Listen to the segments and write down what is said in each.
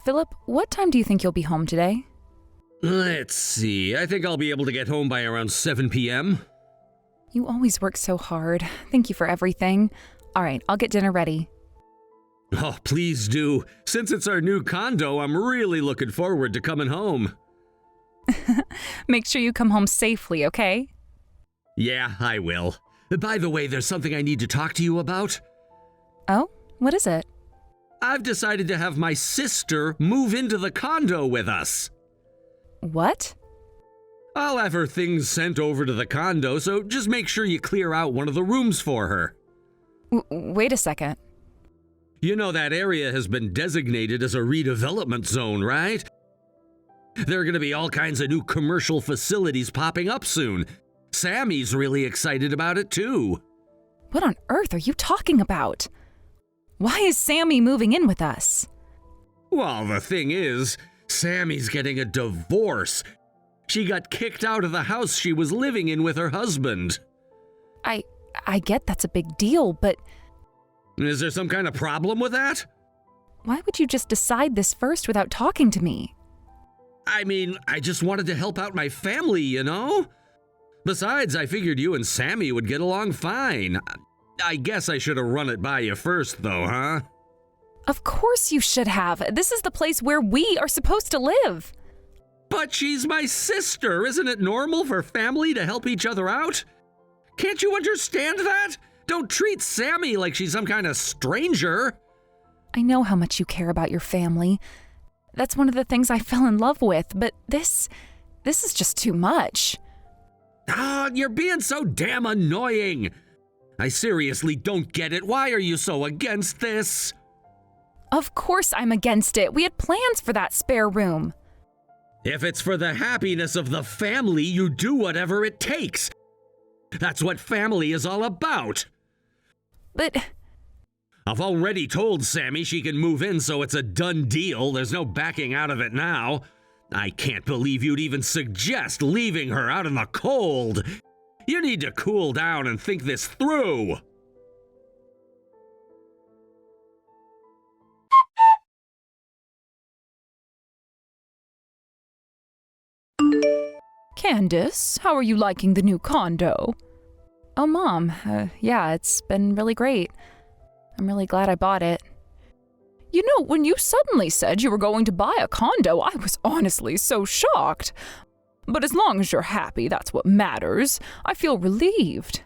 Philip, what time do you think you'll be home today? Let's see. I think I'll be able to get home by around 7 p.m. You always work so hard. Thank you for everything. All right, I'll get dinner ready. Oh, please do. Since it's our new condo, I'm really looking forward to coming home. Make sure you come home safely, okay? Yeah, I will. By the way, there's something I need to talk to you about. Oh, what is it? I've decided to have my sister move into the condo with us. What? I'll have her things sent over to the condo, so just make sure you clear out one of the rooms for her. Wait a second. You know that area has been designated as a redevelopment zone, right? There are going to be all kinds of new commercial facilities popping up soon. Sammy's really excited about it too. What on earth are you talking about? Why is Sammy moving in with us? Well, the thing is, Sammy's getting a divorce. She got kicked out of the house she was living in with her husband. I get that's a big deal, but... Is there some kind of problem with that? Why would you just decide this first without talking to me? I mean, I just wanted to help out my family, you know? Besides, I figured you and Sammy would get along fine. I guess I should have run it by you first, though, huh? Of course you should have. This is the place where we are supposed to live. But she's my sister. Isn't it normal for family to help each other out? Can't you understand that? Don't treat Sammy like she's some kind of stranger. I know how much you care about your family. That's one of the things I fell in love with, but this is just too much. Ah, you're being so damn annoying. I seriously don't get it. Why are you so against this? Of course I'm against it. We had plans for that spare room. If it's for the happiness of the family, you do whatever it takes. That's what family is all about. But... I've already told Sammy she can move in, so it's a done deal. There's no backing out of it now. I can't believe you'd even suggest leaving her out in the cold. You need to cool down and think this through. Candice, how are you liking the new condo? Oh, Mom, yeah, it's been really great. I'm really glad I bought it. You know, when you suddenly said you were going to buy a condo, I was honestly so shocked. But as long as you're happy, that's what matters. I feel relieved.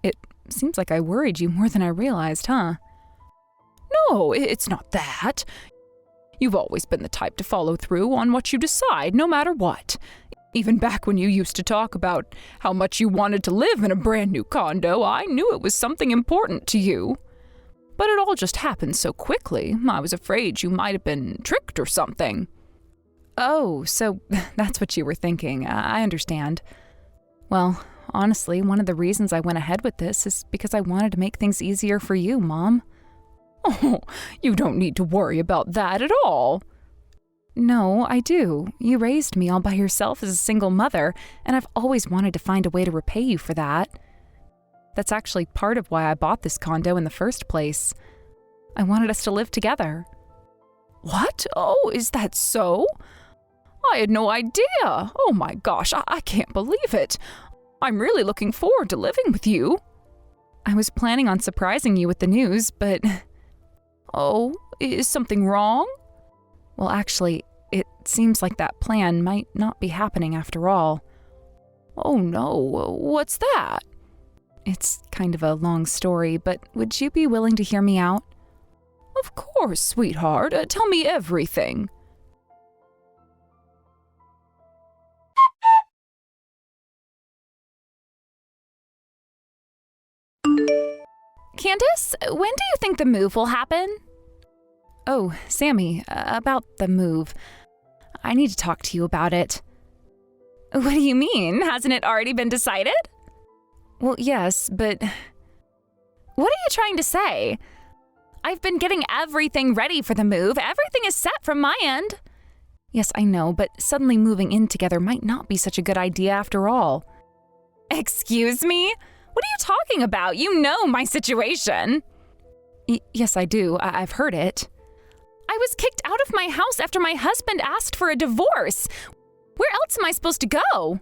It seems like I worried you more than I realized, huh? No, it's not that. You've always been the type to follow through on what you decide, no matter what. Even back when you used to talk about how much you wanted to live in a brand new condo, I knew it was something important to you. But it all just happened so quickly, I was afraid you might have been tricked or something. Oh, so that's what you were thinking. I understand. Well, honestly, one of the reasons I went ahead with this is because I wanted to make things easier for you, Mom. Oh, you don't need to worry about that at all. No, I do. You raised me all by yourself as a single mother, and I've always wanted to find a way to repay you for that. That's actually part of why I bought this condo in the first place. I wanted us to live together. What? Oh, is that so? I had no idea. Oh my gosh, I can't believe it. I'm really looking forward to living with you. I was planning on surprising you with the news, but... Oh, is something wrong? Well, actually, it seems like that plan might not be happening after all. Oh no, what's that? It's kind of a long story, but would you be willing to hear me out? Of course, sweetheart. Tell me everything. Candice, when do you think the move will happen? Oh, Sammy, about the move. I need to talk to you about it. What do you mean? Hasn't it already been decided? Well, yes, but... What are you trying to say? I've been getting everything ready for the move. Everything is set from my end. Yes, I know, but suddenly moving in together might not be such a good idea after all. Excuse me? What are you talking about? You know my situation. Yes, I do. I've heard it. I was kicked out of my house after my husband asked for a divorce. Where else am I supposed to go?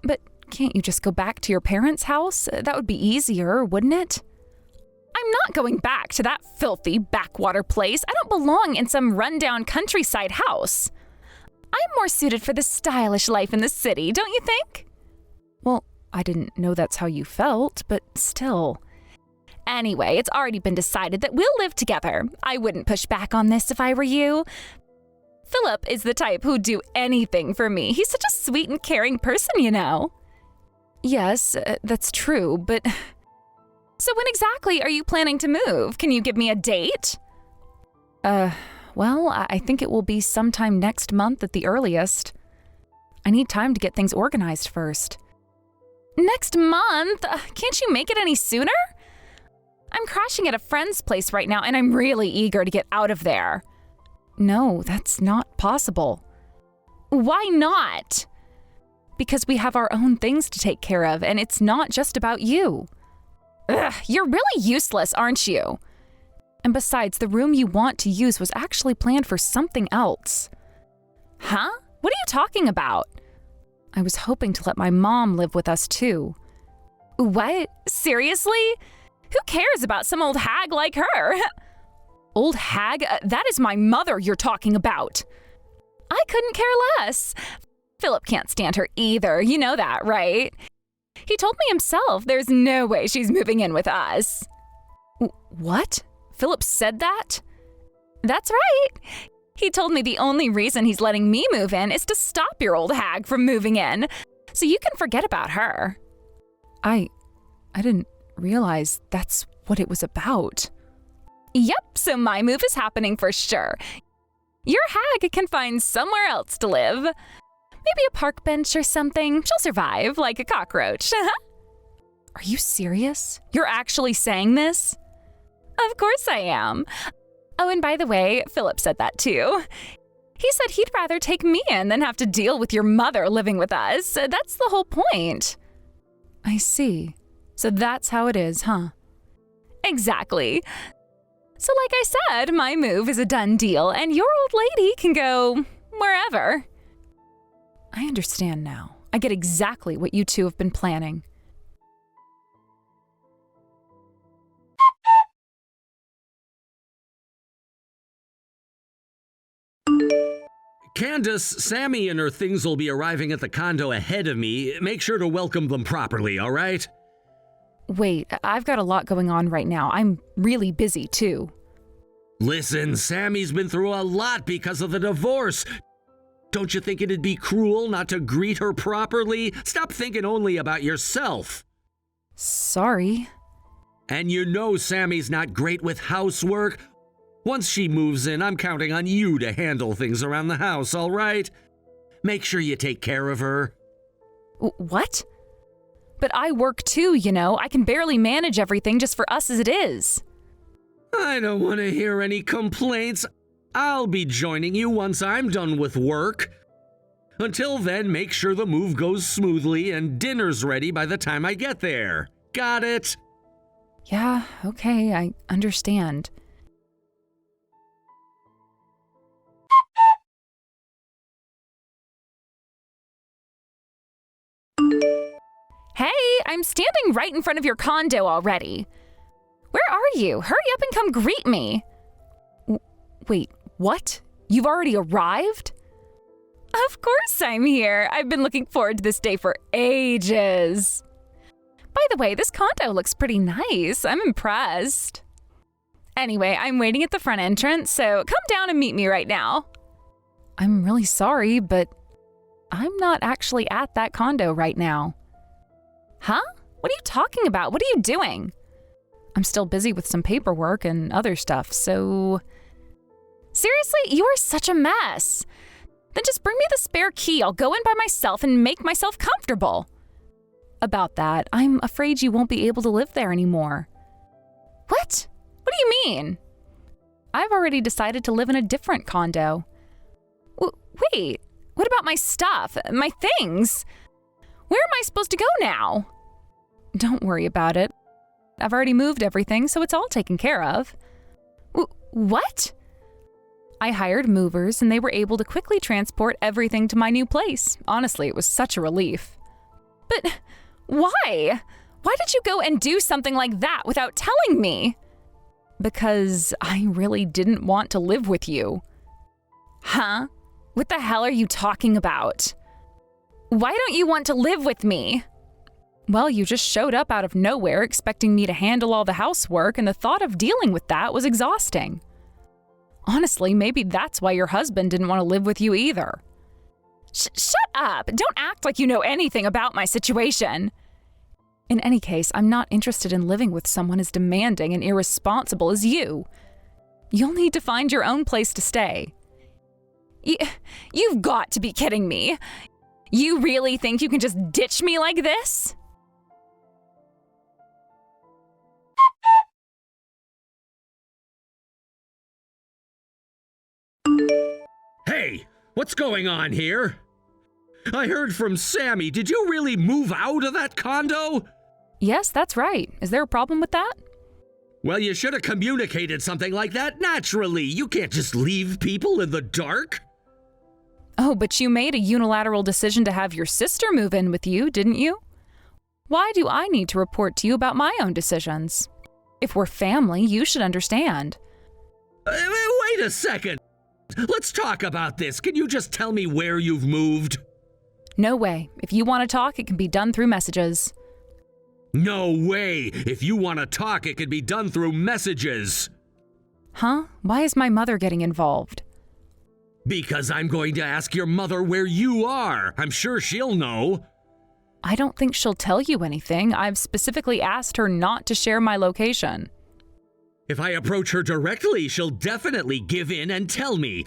But can't you just go back to your parents' house? That would be easier, wouldn't it? I'm not going back to that filthy backwater place. I don't belong in some rundown countryside house. I'm more suited for the stylish life in the city, don't you think? Well, I didn't know that's how you felt, but still. Anyway, it's already been decided that we'll live together. I wouldn't push back on this if I were you. Philip is the type who'd do anything for me. He's such a sweet and caring person, you know. Yes, that's true, but... So when exactly are you planning to move? Can you give me a date? Well, I think it will be sometime next month at the earliest. I need time to get things organized first. Next month? Can't you make it any sooner? I'm crashing at a friend's place right now, and I'm really eager to get out of there. No, that's not possible. Why not? Because we have our own things to take care of, and it's not just about you. Ugh, you're really useless, aren't you? And besides, the room you want to use was actually planned for something else. Huh? What are you talking about? I was hoping to let my mom live with us too. What? Seriously? Who cares about some old hag like her? Old hag? That is my mother you're talking about. I couldn't care less. Philip can't stand her either. You know that, right? He told me himself there's no way she's moving in with us. What? Philip said that? That's right. He told me the only reason he's letting me move in is to stop your old hag from moving in, so you can forget about her. I didn't realize that's what it was about. Yep, so my move is happening for sure. Your hag can find somewhere else to live. Maybe a park bench or something. She'll survive like a cockroach. Are you serious? You're actually saying this? Of course I am. Oh, and by the way, Philip said that too. He said he'd rather take me in than have to deal with your mother living with us. That's the whole point. I see. So that's how it is, huh? Exactly. So like I said, my move is a done deal, and your old lady can go wherever. I understand now. I get exactly what you two have been planning. Candice, Sammy and her things will be arriving at the condo ahead of me. Make sure to welcome them properly, all right? Wait, I've got a lot going on right now. I'm really busy, too. Listen, Sammy's been through a lot because of the divorce. Don't you think it'd be cruel not to greet her properly? Stop thinking only about yourself. Sorry. And you know Sammy's not great with housework. Once she moves in, I'm counting on you to handle things around the house, all right? Make sure you take care of her. What? But I work too, you know. I can barely manage everything just for us as it is. I don't want to hear any complaints. I'll be joining you once I'm done with work. Until then, make sure the move goes smoothly and dinner's ready by the time I get there. Got it? Yeah, okay, I understand. Hey, I'm standing right in front of your condo already. Where are you? Hurry up and come greet me. Wait, what? You've already arrived? Of course I'm here. I've been looking forward to this day for ages. By the way, this condo looks pretty nice. I'm impressed. Anyway, I'm waiting at the front entrance, so come down and meet me right now. I'm really sorry, but I'm not actually at that condo right now. Huh? What are you talking about? What are you doing? I'm still busy with some paperwork and other stuff, so... Seriously, you are such a mess. Then just bring me the spare key. I'll go in by myself and make myself comfortable. About that, I'm afraid you won't be able to live there anymore. What? What do you mean? I've already decided to live in a different condo. Wait, what about my stuff, my things? Where am I supposed to go now? Don't worry about it. I've already moved everything, so it's all taken care of. What? I hired movers and they were able to quickly transport everything to my new place. Honestly, it was such a relief. But why? Why did you go and do something like that without telling me? Because I really didn't want to live with you. Huh? What the hell are you talking about? Why don't you want to live with me? Well, you just showed up out of nowhere expecting me to handle all the housework, and the thought of dealing with that was exhausting. Honestly, maybe that's why your husband didn't want to live with you either. Shut up! Don't act like you know anything about my situation. In any case, I'm not interested in living with someone as demanding and irresponsible as you. You'll need to find your own place to stay. You've got to be kidding me. You really think you can just ditch me like this? Hey, what's going on here? I heard from Sammy. Did you really move out of that condo? Yes, that's right. Is there a problem with that? Well, you should have communicated something like that naturally. You can't just leave people in the dark. Oh, but you made a unilateral decision to have your sister move in with you, didn't you? Why do I need to report to you about my own decisions? If we're family, you should understand. Wait a second. Let's talk about this. Can you just tell me where you've moved? No way. If you want to talk, it can be done through messages. No way! If you want to talk, it can be done through messages. Huh? Why is my mother getting involved? Because I'm going to ask your mother where you are. I'm sure she'll know. I don't think she'll tell you anything. I've specifically asked her not to share my location. If I approach her directly, she'll definitely give in and tell me.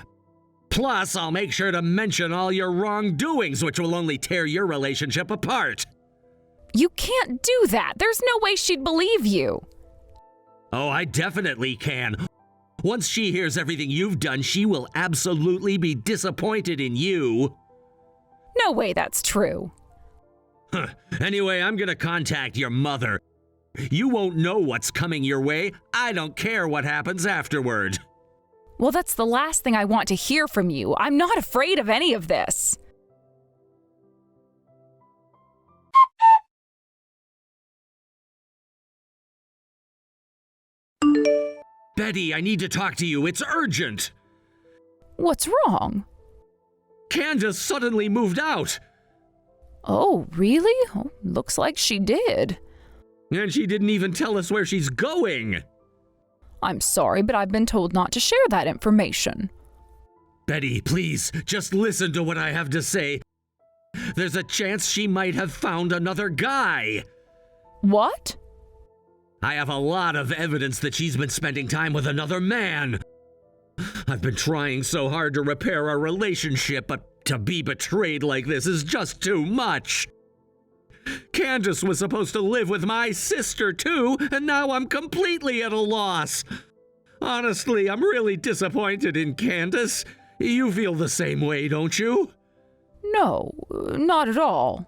Plus, I'll make sure to mention all your wrongdoings, which will only tear your relationship apart. You can't do that. There's no way she'd believe you. Oh, I definitely can. Once she hears everything you've done, she will absolutely be disappointed in you. No way that's true. Anyway, I'm gonna contact your mother. You won't know what's coming your way. I don't care what happens afterward. Well, that's the last thing I want to hear from you. I'm not afraid of any of this. Betty, I need to talk to you. It's urgent. What's wrong? Candice suddenly moved out. Oh, really? Oh, looks like she did. And she didn't even tell us where she's going. I'm sorry, but I've been told not to share that information. Betty, please, just listen to what I have to say. There's a chance she might have found another guy. What? I have a lot of evidence that she's been spending time with another man. I've been trying so hard to repair our relationship, but to be betrayed like this is just too much. Candice was supposed to live with my sister too, and now I'm completely at a loss. Honestly, I'm really disappointed in Candice. You feel the same way, don't you? No, not at all.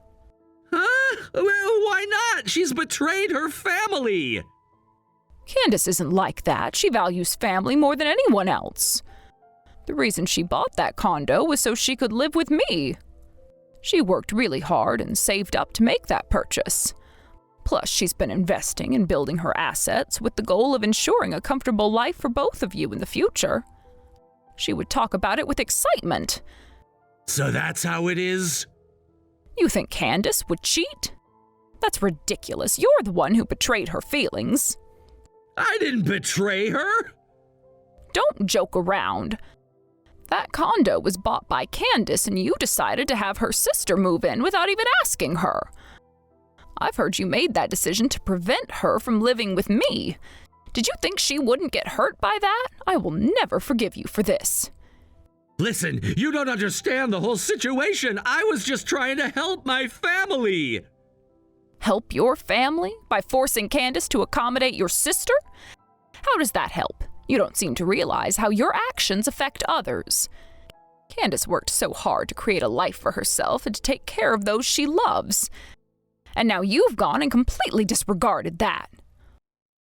Huh? Well, why not? She's betrayed her family. Candice isn't like that. She values family more than anyone else. The reason she bought that condo was so she could live with me. She worked really hard and saved up to make that purchase. Plus, she's been investing and building her assets with the goal of ensuring a comfortable life for both of you in the future. She would talk about it with excitement. So that's how it is? You think Candice would cheat? That's ridiculous. You're the one who betrayed her feelings. I didn't betray her. Don't joke around. That condo was bought by Candice and you decided to have her sister move in without even asking her. I've heard you made that decision to prevent her from living with me. Did you think she wouldn't get hurt by that? I will never forgive you for this. Listen, you don't understand the whole situation. I was just trying to help my family. Help your family by forcing Candice to accommodate your sister? How does that help? You don't seem to realize how your actions affect others. Candice worked so hard to create a life for herself and to take care of those she loves. And now you've gone and completely disregarded that.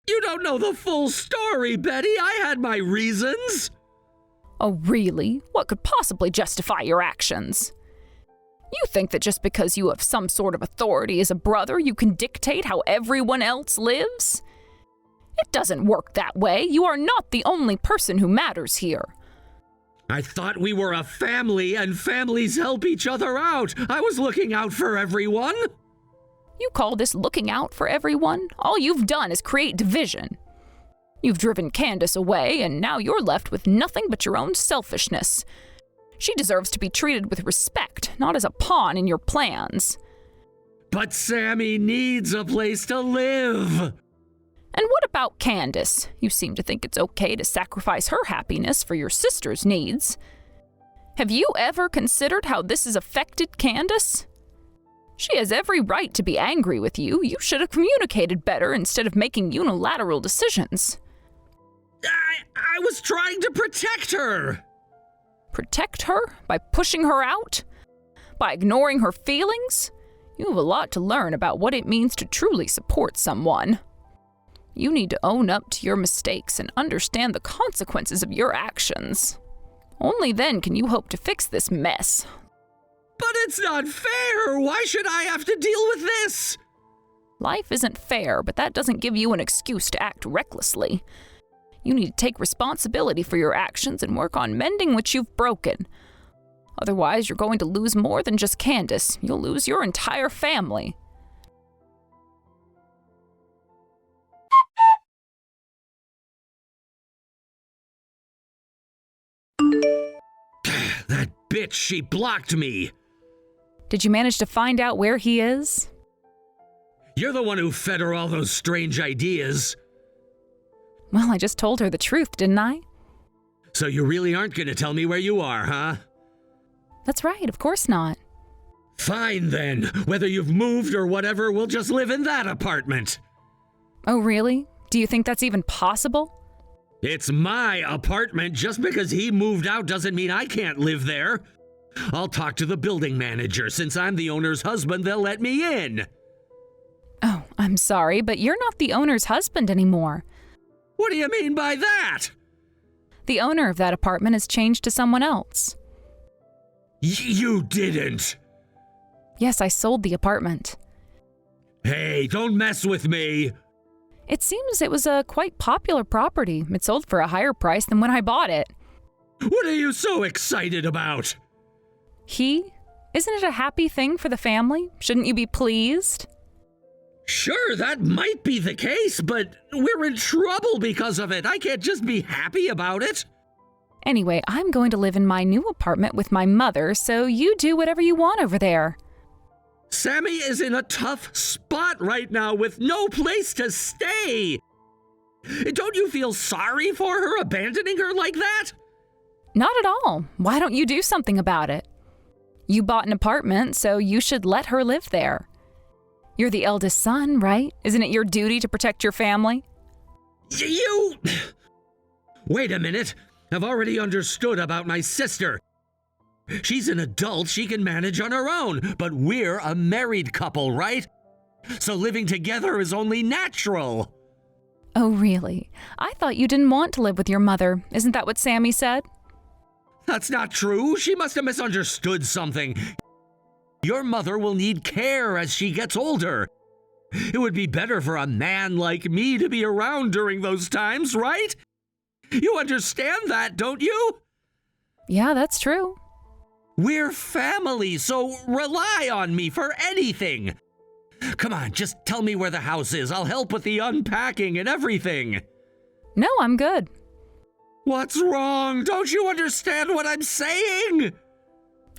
You don't know the full story, Betty. I had my reasons. Oh, really? What could possibly justify your actions? You think that just because you have some sort of authority as a brother, you can dictate how everyone else lives? It doesn't work that way. You are not the only person who matters here. I thought we were a family and families help each other out. I was looking out for everyone. You call this looking out for everyone? All you've done is create division. You've driven Candice away, and now you're left with nothing but your own selfishness. She deserves to be treated with respect, not as a pawn in your plans. But Sammy needs a place to live. And what about Candice? You seem to think it's okay to sacrifice her happiness for your sister's needs. Have you ever considered how this has affected Candice? She has every right to be angry with you. You should have communicated better instead of making unilateral decisions. I was trying to protect her. Protect her? By pushing her out? By ignoring her feelings? You have a lot to learn about what it means to truly support someone. You need to own up to your mistakes and understand the consequences of your actions. Only then can you hope to fix this mess. But it's not fair! Why should I have to deal with this? Life isn't fair, but that doesn't give you an excuse to act recklessly. You need to take responsibility for your actions and work on mending what you've broken. Otherwise, you're going to lose more than just Candice. You'll lose your entire family. That bitch, she blocked me. Did you manage to find out where he is? You're the one who fed her all those strange ideas. Well, I just told her the truth, didn't I? So you really aren't going to tell me where you are, huh? That's right, of course not. Fine then. Whether you've moved or whatever, we'll just live in that apartment. Oh, really? Do you think that's even possible? It's my apartment. Just because he moved out doesn't mean I can't live there. I'll talk to the building manager. Since I'm the owner's husband, they'll let me in. Oh, I'm sorry, but you're not the owner's husband anymore. What do you mean by that? The owner of that apartment has changed to someone else. You didn't. Yes, I sold the apartment. Hey, don't mess with me. It seems it was a quite popular property. It sold for a higher price than when I bought it. What are you so excited about? Isn't it a happy thing for the family? Shouldn't you be pleased? Sure, that might be the case, but we're in trouble because of it. I can't just be happy about it. Anyway, I'm going to live in my new apartment with my mother, so you do whatever you want over there. Sammy is in a tough spot right now with no place to stay. Don't you feel sorry for her abandoning her like that? Not at all. Why don't you do something about it? You bought an apartment, so you should let her live there. You're the eldest son, right? Isn't it your duty to protect your family? You... Wait a minute. I've already understood about my sister. She's an adult, she can manage on her own, but we're a married couple, right? So living together is only natural. Oh, really? I thought you didn't want to live with your mother. Isn't that what Sammy said? That's not true. She must have misunderstood something. Your mother will need care as she gets older. It would be better for a man like me to be around during those times, right? You understand that, don't you? Yeah, that's true. We're family, so rely on me for anything. Come on, just tell me where the house is. I'll help with the unpacking and everything. No, I'm good. What's wrong? Don't you understand what I'm saying?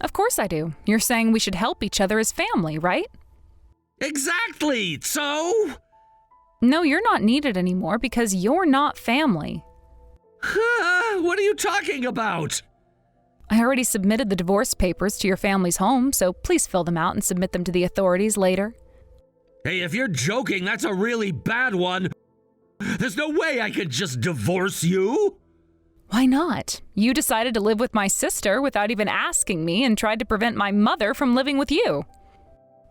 Of course I do. You're saying we should help each other as family, right? Exactly. So? No, you're not needed anymore because you're not family. What are you talking about? I already submitted the divorce papers to your family's home, so please fill them out and submit them to the authorities later. Hey, if you're joking, that's a really bad one. There's no way I could just divorce you. Why not? You decided to live with my sister without even asking me and tried to prevent my mother from living with you.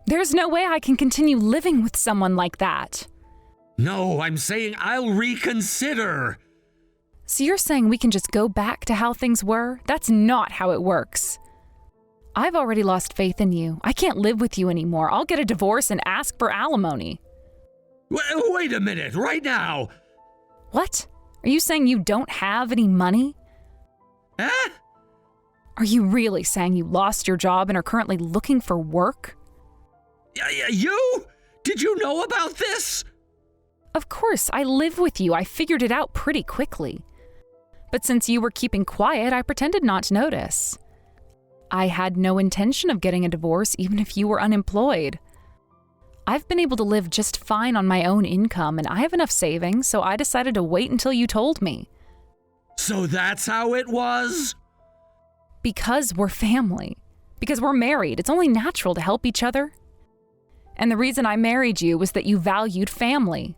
There's no way I can continue living with someone like that. No, I'm saying I'll reconsider. So you're saying we can just go back to how things were? That's not how it works. I've already lost faith in you. I can't live with you anymore. I'll get a divorce and ask for alimony. Wait a minute, right now! What? Are you saying you don't have any money? Huh? Are you really saying you lost your job and are currently looking for work? You? Did you know about this? Of course, I live with you. I figured it out pretty quickly. But since you were keeping quiet, I pretended not to notice. I had no intention of getting a divorce, even if you were unemployed. I've been able to live just fine on my own income, and I have enough savings, so I decided to wait until you told me. So that's how it was? Because we're family. Because we're married. It's only natural to help each other. And the reason I married you was that you valued family.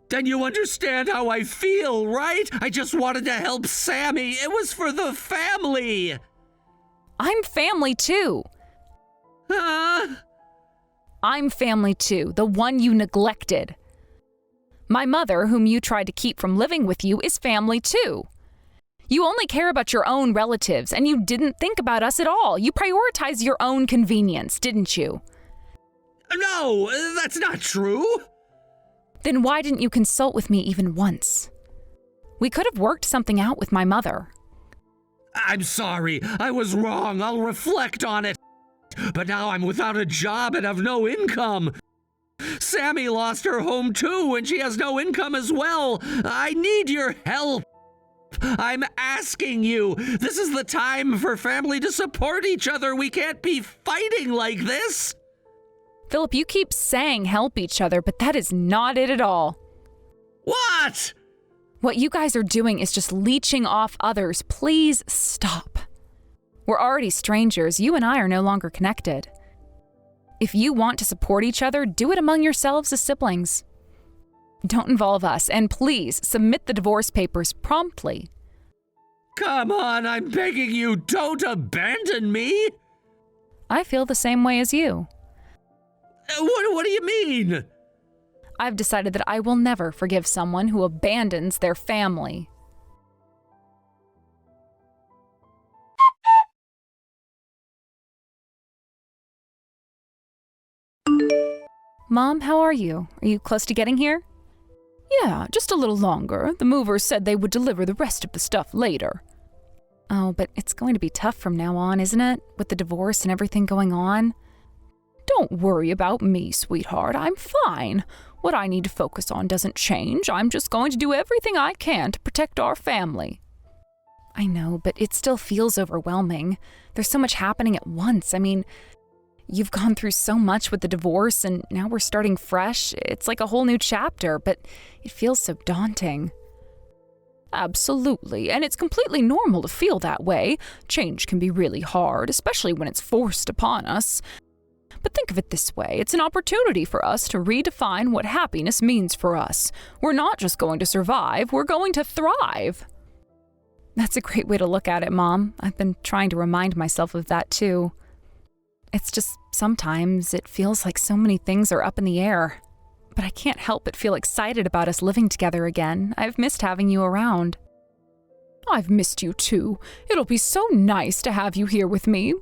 Then you understand how I feel, right? I just wanted to help Sammy. It was for the family. I'm family too. Huh? I'm family too, the one you neglected. My mother, whom you tried to keep from living with you, is family too. You only care about your own relatives, and you didn't think about us at all. You prioritized your own convenience, didn't you? No, that's not true. Then why didn't you consult with me even once? We could have worked something out with my mother. I'm sorry. I was wrong. I'll reflect on it. But now I'm without a job and have no income. Sammy lost her home too, and she has no income as well. I need your help. I'm asking you. This is the time for family to support each other. We can't be fighting like this. Philip, you keep saying help each other, but that is not it at all. What? What you guys are doing is just leeching off others. Please stop. We're already strangers. You and I are no longer connected. If you want to support each other, do it among yourselves as siblings. Don't involve us, and please submit the divorce papers promptly. Come on, I'm begging you, don't abandon me. I feel the same way as you. What do you mean? I've decided that I will never forgive someone who abandons their family. Mom, how are you? Are you close to getting here? Yeah, just a little longer. The movers said they would deliver the rest of the stuff later. Oh, but it's going to be tough from now on, isn't it? With the divorce and everything going on. Don't worry about me, sweetheart. I'm fine. What I need to focus on doesn't change. I'm just going to do everything I can to protect our family. I know, but it still feels overwhelming. There's so much happening at once. I mean, you've gone through so much with the divorce, and now we're starting fresh. It's like a whole new chapter, but it feels so daunting. Absolutely, and it's completely normal to feel that way. Change can be really hard, especially when it's forced upon us. But think of it this way, it's an opportunity for us to redefine what happiness means for us. We're not just going to survive, we're going to thrive. That's a great way to look at it, Mom. I've been trying to remind myself of that too. It's just sometimes it feels like so many things are up in the air. But I can't help but feel excited about us living together again. I've missed having you around. I've missed you too. It'll be so nice to have you here with me.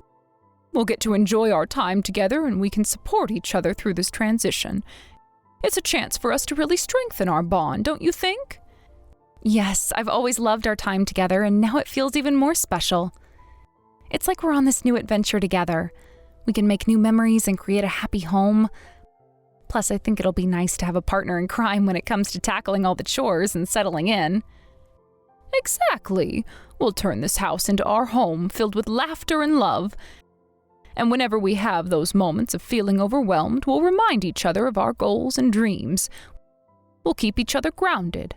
We'll get to enjoy our time together and we can support each other through this transition. It's a chance for us to really strengthen our bond, don't you think? Yes, I've always loved our time together and now it feels even more special. It's like we're on this new adventure together. We can make new memories and create a happy home. Plus, I think it'll be nice to have a partner in crime when it comes to tackling all the chores and settling in. Exactly. We'll turn this house into our home filled with laughter and love. And whenever we have those moments of feeling overwhelmed, we'll remind each other of our goals and dreams. We'll keep each other grounded.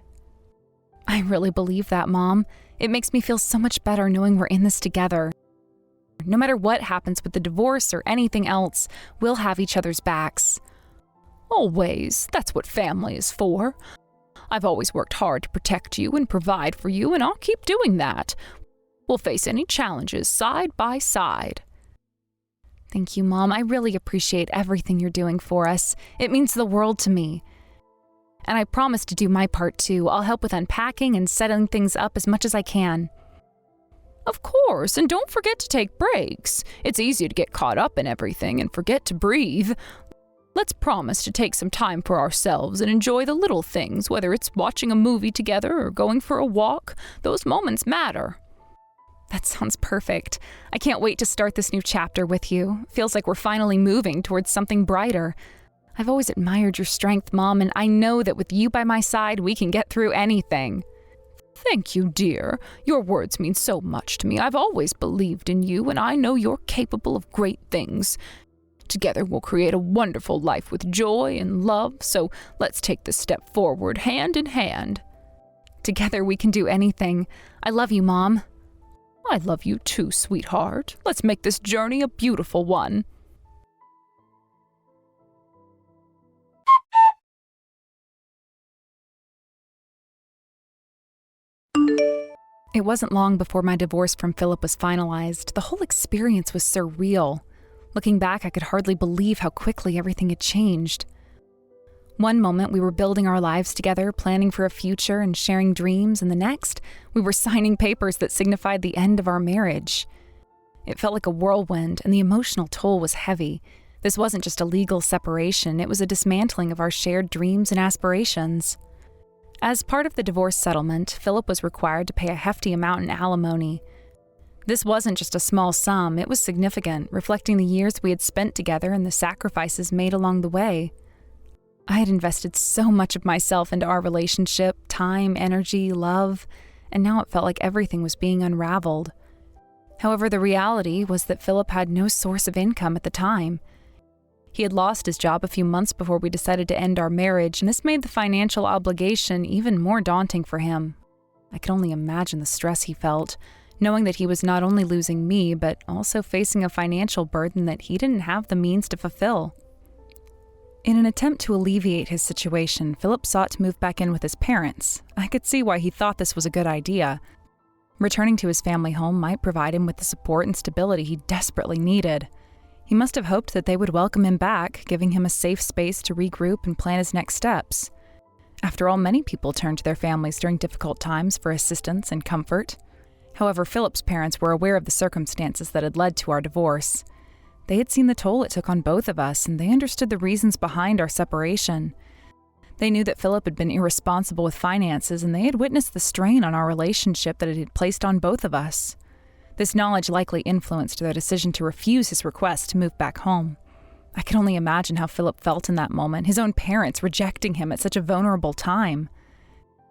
I really believe that, Mom. It makes me feel so much better knowing we're in this together. No matter what happens with the divorce or anything else, we'll have each other's backs. Always. That's what family is for. I've always worked hard to protect you and provide for you, and I'll keep doing that. We'll face any challenges side by side. Thank you, Mom. I really appreciate everything you're doing for us. It means the world to me. And I promise to do my part too. I'll help with unpacking and setting things up as much as I can. Of course, and don't forget to take breaks. It's easy to get caught up in everything and forget to breathe. Let's promise to take some time for ourselves and enjoy the little things, whether it's watching a movie together or going for a walk. Those moments matter. That sounds perfect. I can't wait to start this new chapter with you. Feels like we're finally moving towards something brighter. I've always admired your strength, Mom, and I know that with you by my side, we can get through anything. Thank you, dear. Your words mean so much to me. I've always believed in you, and I know you're capable of great things. Together we'll create a wonderful life with joy and love, so let's take this step forward, hand in hand. Together we can do anything. I love you, Mom. I love you too, sweetheart. Let's make this journey a beautiful one. It wasn't long before my divorce from Philip was finalized. The whole experience was surreal. Looking back, I could hardly believe how quickly everything had changed. One moment, we were building our lives together, planning for a future and sharing dreams, and the next, we were signing papers that signified the end of our marriage. It felt like a whirlwind, and the emotional toll was heavy. This wasn't just a legal separation, it was a dismantling of our shared dreams and aspirations. As part of the divorce settlement, Philip was required to pay a hefty amount in alimony. This wasn't just a small sum, it was significant, reflecting the years we had spent together and the sacrifices made along the way. I had invested so much of myself into our relationship, time, energy, love, and now it felt like everything was being unraveled. However, the reality was that Philip had no source of income at the time. He had lost his job a few months before we decided to end our marriage, and this made the financial obligation even more daunting for him. I could only imagine the stress he felt, knowing that he was not only losing me, but also facing a financial burden that he didn't have the means to fulfill. In an attempt to alleviate his situation, Philip sought to move back in with his parents. I could see why he thought this was a good idea. Returning to his family home might provide him with the support and stability he desperately needed. He must have hoped that they would welcome him back, giving him a safe space to regroup and plan his next steps. After all, many people turn to their families during difficult times for assistance and comfort. However, Philip's parents were aware of the circumstances that had led to our divorce. They had seen the toll it took on both of us, and they understood the reasons behind our separation. They knew that Philip had been irresponsible with finances, and they had witnessed the strain on our relationship that it had placed on both of us. This knowledge likely influenced their decision to refuse his request to move back home. I could only imagine how Philip felt in that moment, his own parents rejecting him at such a vulnerable time.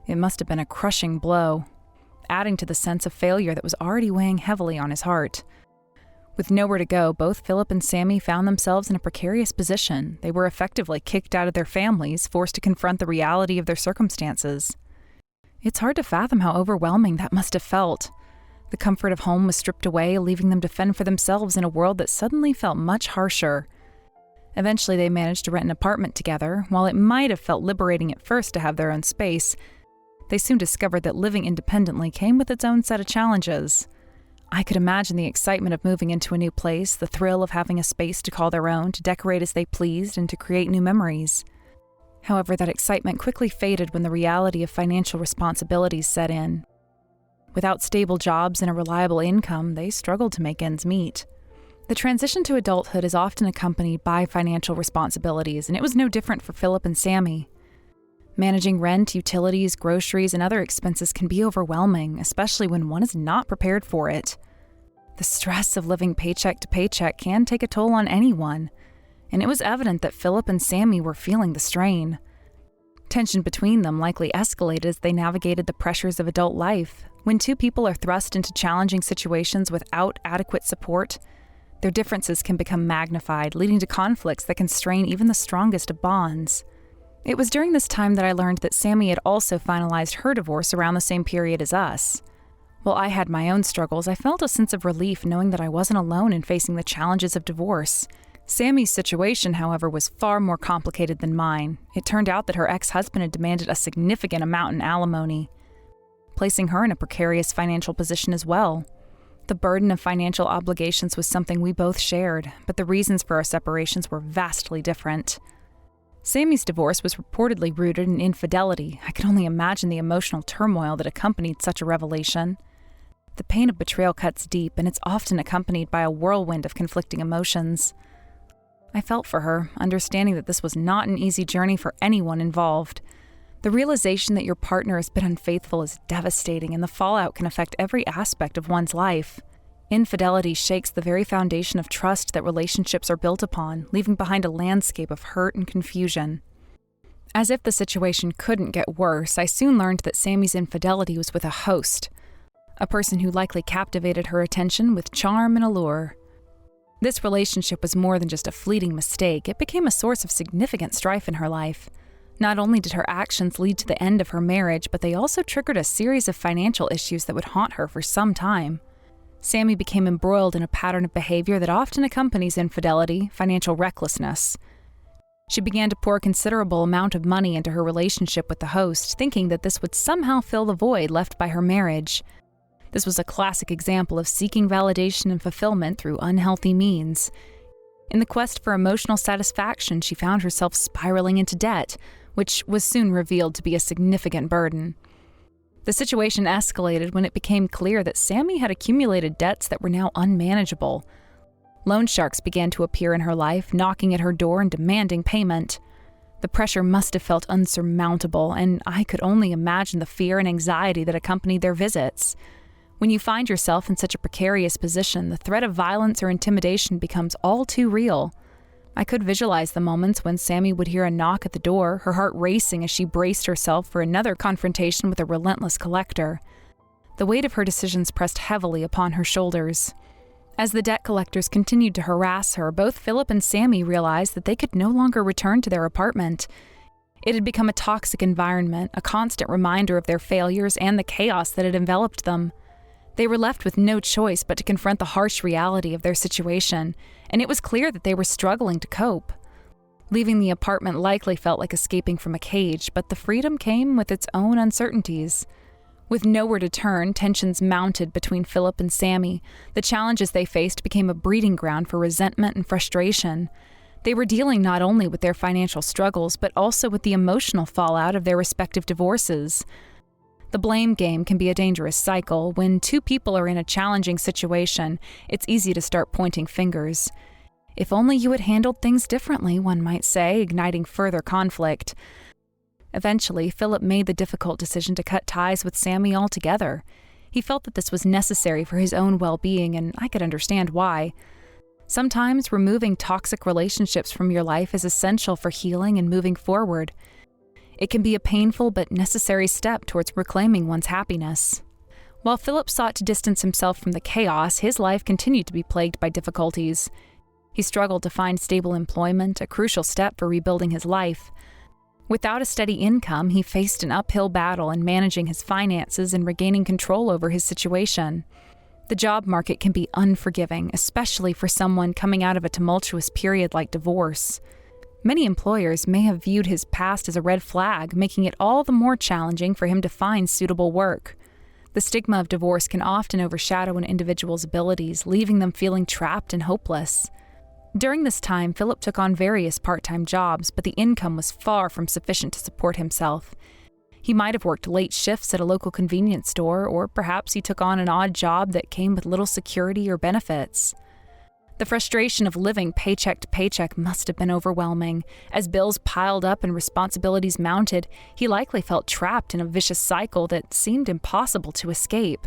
It must have been a crushing blow, adding to the sense of failure that was already weighing heavily on his heart. With nowhere to go, both Philip and Sammy found themselves in a precarious position. They were effectively kicked out of their families, forced to confront the reality of their circumstances. It's hard to fathom how overwhelming that must have felt. The comfort of home was stripped away, leaving them to fend for themselves in a world that suddenly felt much harsher. Eventually, they managed to rent an apartment together. While it might have felt liberating at first to have their own space, they soon discovered that living independently came with its own set of challenges. I could imagine the excitement of moving into a new place, the thrill of having a space to call their own, to decorate as they pleased, and to create new memories. However, that excitement quickly faded when the reality of financial responsibilities set in. Without stable jobs and a reliable income, they struggled to make ends meet. The transition to adulthood is often accompanied by financial responsibilities, and it was no different for Philip and Sammy. Managing rent, utilities, groceries, and other expenses can be overwhelming, especially when one is not prepared for it. The stress of living paycheck to paycheck can take a toll on anyone, and it was evident that Philip and Sammy were feeling the strain. Tension between them likely escalated as they navigated the pressures of adult life. When two people are thrust into challenging situations without adequate support, their differences can become magnified, leading to conflicts that can strain even the strongest of bonds. It was during this time that I learned that Sammy had also finalized her divorce around the same period as us. While I had my own struggles, I felt a sense of relief knowing that I wasn't alone in facing the challenges of divorce. Sammy's situation, however, was far more complicated than mine. It turned out that her ex-husband had demanded a significant amount in alimony, placing her in a precarious financial position as well. The burden of financial obligations was something we both shared, but the reasons for our separations were vastly different. Sammy's divorce was reportedly rooted in infidelity. I could only imagine the emotional turmoil that accompanied such a revelation. The pain of betrayal cuts deep, and it's often accompanied by a whirlwind of conflicting emotions. I felt for her, understanding that this was not an easy journey for anyone involved. The realization that your partner has been unfaithful is devastating, and the fallout can affect every aspect of one's life. Infidelity shakes the very foundation of trust that relationships are built upon, leaving behind a landscape of hurt and confusion. As if the situation couldn't get worse, I soon learned that Sammy's infidelity was with a host, a person who likely captivated her attention with charm and allure. This relationship was more than just a fleeting mistake. It became a source of significant strife in her life. Not only did her actions lead to the end of her marriage, but they also triggered a series of financial issues that would haunt her for some time. Sammy became embroiled in a pattern of behavior that often accompanies infidelity, financial recklessness. She began to pour a considerable amount of money into her relationship with the host, thinking that this would somehow fill the void left by her marriage. This was a classic example of seeking validation and fulfillment through unhealthy means. In the quest for emotional satisfaction, she found herself spiraling into debt, which was soon revealed to be a significant burden. The situation escalated when it became clear that Sammy had accumulated debts that were now unmanageable. Loan sharks began to appear in her life, knocking at her door and demanding payment. The pressure must have felt unsurmountable, and I could only imagine the fear and anxiety that accompanied their visits. When you find yourself in such a precarious position, the threat of violence or intimidation becomes all too real. I could visualize the moments when Sammy would hear a knock at the door, her heart racing as she braced herself for another confrontation with a relentless collector. The weight of her decisions pressed heavily upon her shoulders. As the debt collectors continued to harass her, both Phillip and Sammy realized that they could no longer return to their apartment. It had become a toxic environment, a constant reminder of their failures and the chaos that had enveloped them. They were left with no choice but to confront the harsh reality of their situation, and it was clear that they were struggling to cope. Leaving the apartment likely felt like escaping from a cage, but the freedom came with its own uncertainties. With nowhere to turn, tensions mounted between Phillip and Sammy. The challenges they faced became a breeding ground for resentment and frustration. They were dealing not only with their financial struggles, but also with the emotional fallout of their respective divorces. The blame game can be a dangerous cycle. When two people are in a challenging situation, it's easy to start pointing fingers. If only you had handled things differently, one might say, igniting further conflict. Eventually, Phillip made the difficult decision to cut ties with Sammy altogether. He felt that this was necessary for his own well-being, and I could understand why. Sometimes removing toxic relationships from your life is essential for healing and moving forward. It can be a painful but necessary step towards reclaiming one's happiness. While Phillip sought to distance himself from the chaos, his life continued to be plagued by difficulties. He struggled to find stable employment, a crucial step for rebuilding his life. Without a steady income, he faced an uphill battle in managing his finances and regaining control over his situation. The job market can be unforgiving, especially for someone coming out of a tumultuous period like divorce. Many employers may have viewed his past as a red flag, making it all the more challenging for him to find suitable work. The stigma of divorce can often overshadow an individual's abilities, leaving them feeling trapped and hopeless. During this time, Phillip took on various part-time jobs, but the income was far from sufficient to support himself. He might have worked late shifts at a local convenience store, or perhaps he took on an odd job that came with little security or benefits. The frustration of living paycheck to paycheck must have been overwhelming. As bills piled up and responsibilities mounted, he likely felt trapped in a vicious cycle that seemed impossible to escape.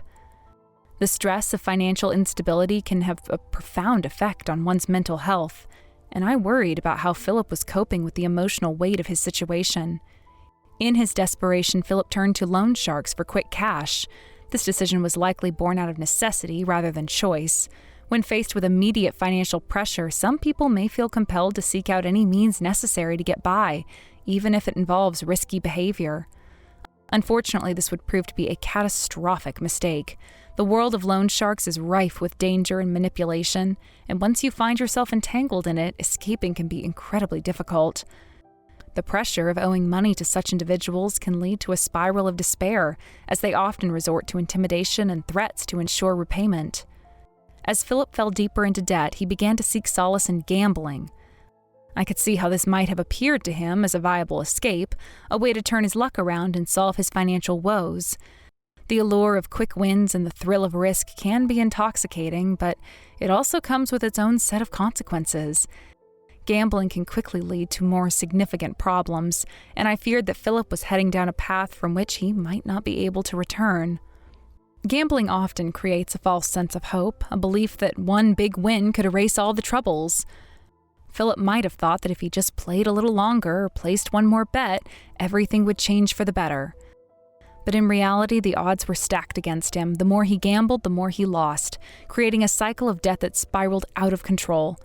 The stress of financial instability can have a profound effect on one's mental health, and I worried about how Phillip was coping with the emotional weight of his situation. In his desperation, Phillip turned to loan sharks for quick cash. This decision was likely born out of necessity rather than choice. When faced with immediate financial pressure, some people may feel compelled to seek out any means necessary to get by, even if it involves risky behavior. Unfortunately, this would prove to be a catastrophic mistake. The world of loan sharks is rife with danger and manipulation, and once you find yourself entangled in it, escaping can be incredibly difficult. The pressure of owing money to such individuals can lead to a spiral of despair, as they often resort to intimidation and threats to ensure repayment. As Phillip fell deeper into debt, he began to seek solace in gambling. I could see how this might have appeared to him as a viable escape, a way to turn his luck around and solve his financial woes. The allure of quick wins and the thrill of risk can be intoxicating, but it also comes with its own set of consequences. Gambling can quickly lead to more significant problems, and I feared that Philip was heading down a path from which he might not be able to return. Gambling often creates a false sense of hope, a belief that one big win could erase all the troubles. Philip might have thought that if he just played a little longer or placed one more bet, everything would change for the better. But in reality, the odds were stacked against him. The more he gambled, the more he lost, creating a cycle of debt that spiraled out of control.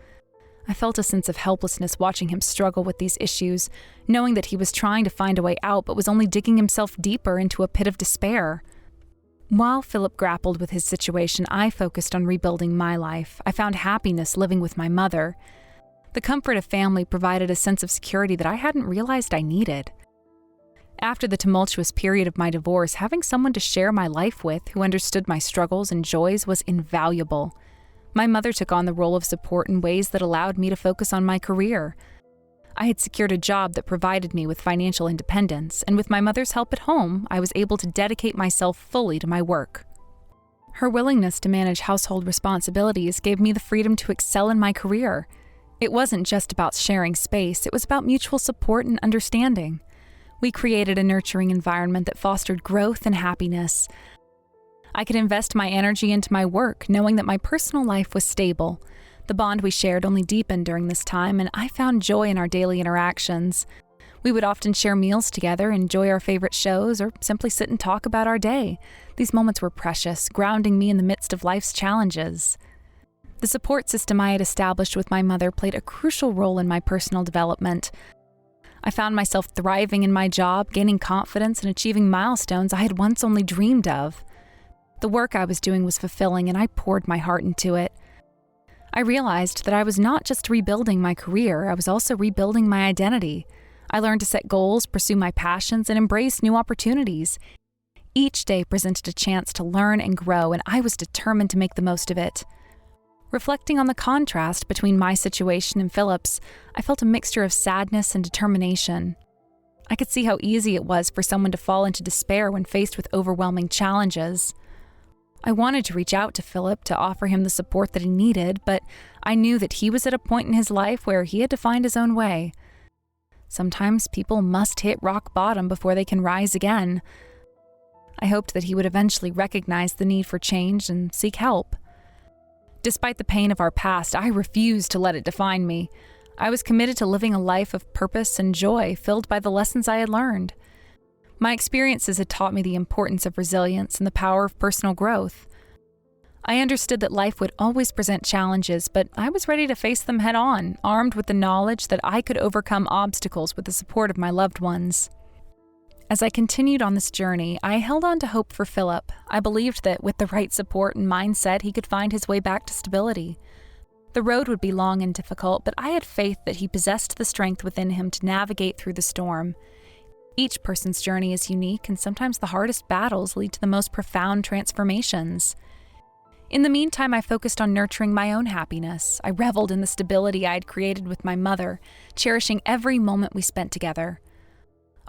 I felt a sense of helplessness watching him struggle with these issues, knowing that he was trying to find a way out but was only digging himself deeper into a pit of despair. While Philip grappled with his situation, I focused on rebuilding my life. I found happiness living with my mother. The comfort of family provided a sense of security that I hadn't realized I needed. After the tumultuous period of my divorce, having someone to share my life with who understood my struggles and joys was invaluable. My mother took on the role of support in ways that allowed me to focus on my career. I had secured a job that provided me with financial independence, and with my mother's help at home, I was able to dedicate myself fully to my work. Her willingness to manage household responsibilities gave me the freedom to excel in my career. It wasn't just about sharing space, it was about mutual support and understanding. We created a nurturing environment that fostered growth and happiness. I could invest my energy into my work, knowing that my personal life was stable. The bond we shared only deepened during this time, and I found joy in our daily interactions. We would often share meals together, enjoy our favorite shows, or simply sit and talk about our day. These moments were precious, grounding me in the midst of life's challenges. The support system I had established with my mother played a crucial role in my personal development. I found myself thriving in my job, gaining confidence, and achieving milestones I had once only dreamed of. The work I was doing was fulfilling, and I poured my heart into it. I realized that I was not just rebuilding my career, I was also rebuilding my identity. I learned to set goals, pursue my passions, and embrace new opportunities. Each day presented a chance to learn and grow, and I was determined to make the most of it. Reflecting on the contrast between my situation and Philip's, I felt a mixture of sadness and determination. I could see how easy it was for someone to fall into despair when faced with overwhelming challenges. I wanted to reach out to Philip to offer him the support that he needed, but I knew that he was at a point in his life where he had to find his own way. Sometimes people must hit rock bottom before they can rise again. I hoped that he would eventually recognize the need for change and seek help. Despite the pain of our past, I refused to let it define me. I was committed to living a life of purpose and joy, filled by the lessons I had learned. My experiences had taught me the importance of resilience and the power of personal growth. I understood that life would always present challenges, but I was ready to face them head on, armed with the knowledge that I could overcome obstacles with the support of my loved ones. As I continued on this journey, I held on to hope for Philip. I believed that with the right support and mindset, he could find his way back to stability. The road would be long and difficult, but I had faith that he possessed the strength within him to navigate through the storm. Each person's journey is unique, and sometimes the hardest battles lead to the most profound transformations. In the meantime, I focused on nurturing my own happiness. I reveled in the stability I had created with my mother, cherishing every moment we spent together.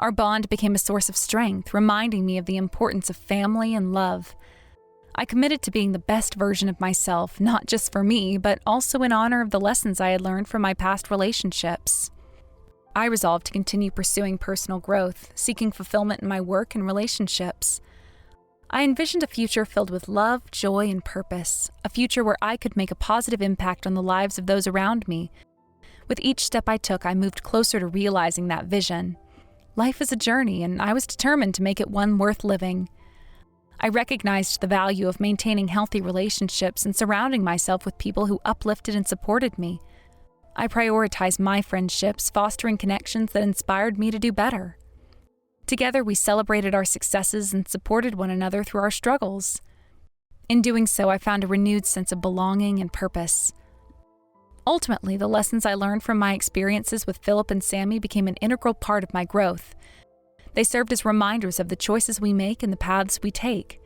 Our bond became a source of strength, reminding me of the importance of family and love. I committed to being the best version of myself, not just for me, but also in honor of the lessons I had learned from my past relationships. I resolved to continue pursuing personal growth, seeking fulfillment in my work and relationships. I envisioned a future filled with love, joy, and purpose, a future where I could make a positive impact on the lives of those around me. With each step I took, I moved closer to realizing that vision. Life is a journey, and I was determined to make it one worth living. I recognized the value of maintaining healthy relationships and surrounding myself with people who uplifted and supported me. I prioritized my friendships, fostering connections that inspired me to do better. Together, we celebrated our successes and supported one another through our struggles. In doing so, I found a renewed sense of belonging and purpose. Ultimately, the lessons I learned from my experiences with Phillip and Sammy became an integral part of my growth. They served as reminders of the choices we make and the paths we take.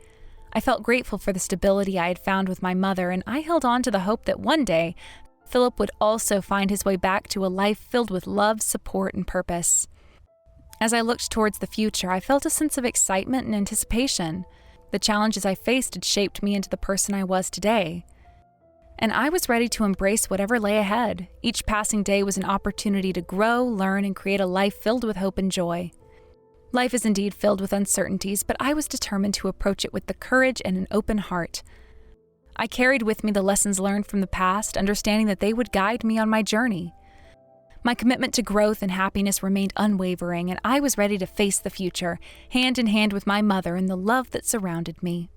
I felt grateful for the stability I had found with my mother, and I held on to the hope that one day, Phillip would also find his way back to a life filled with love, support, and purpose. As I looked towards the future, I felt a sense of excitement and anticipation. The challenges I faced had shaped me into the person I was today. And I was ready to embrace whatever lay ahead. Each passing day was an opportunity to grow, learn, and create a life filled with hope and joy. Life is indeed filled with uncertainties, but I was determined to approach it with the courage and an open heart. I carried with me the lessons learned from the past, understanding that they would guide me on my journey. My commitment to growth and happiness remained unwavering, and I was ready to face the future, hand in hand with my mother and the love that surrounded me.